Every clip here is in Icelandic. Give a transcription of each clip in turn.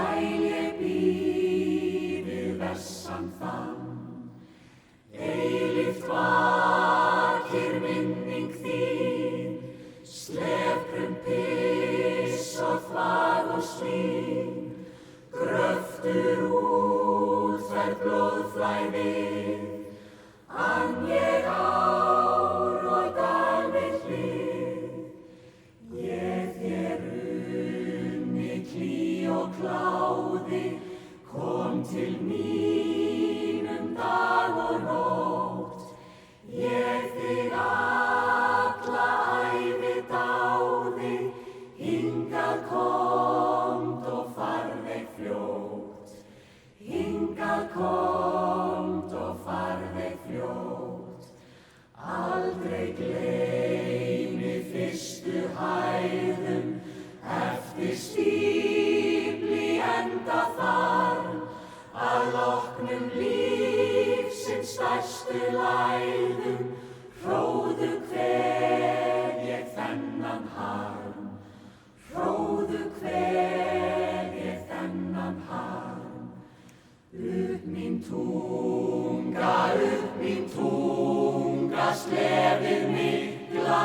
Sæl ég býð við vessan þann, eilíft vakir minning þín, sleprum piss og þvag og slín, gröftur útferð blóðflæðið, ann ég ár og dag við hlið. Ég þér unni klí og kláði, kom til mín dag og nótt. Ég þig alla ævi dáði, hingað komd og farðu fljótt. Hingað komd og farðu fljótt. Aldrei gleymi fyrstu hæðum, eftir stífli enda þar, að loknum lífsins stærstu læðum, hróðu kveð ég þennan harm, hróðu kveð ég þennan harm. Upp mín tunga, slefið mikla,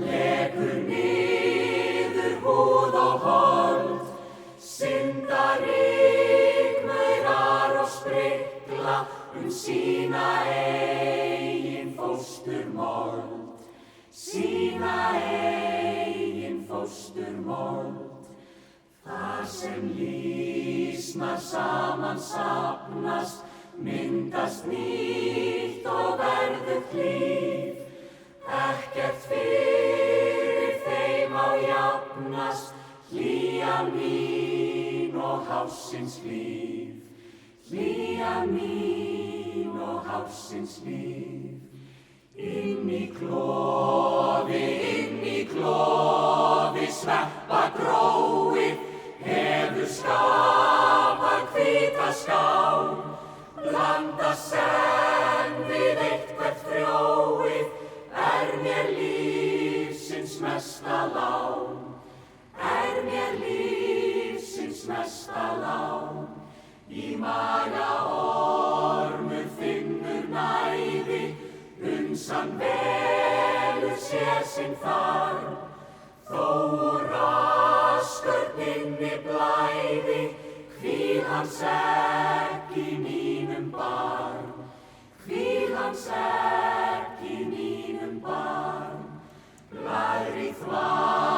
lekur niður húð og hold, syndarík maurar og sprikla, sína eigin fósturmold, sína eigin fósturmold. Þar sem lýsnar saman safnast, myndast nýtt og verðugt líf, ekkert fyrir þeim á jafnast, hlýjan mín og hálsins líf, hlýjan mín og hálsins líf. Inn í klofi, sveppa gróið, hefur skapað hvíta skál, blanda senn við eitthvert frjóið, mér lífsins mesta lán, mér lífsins mesta lán. Í maga ormur finnur næði, unsan velur sér sinn farm, þó úr raskörninni blæði, hvíl hans ekki í mínum barm, hvíl hans ekki í mínum barm. Blaðri þvag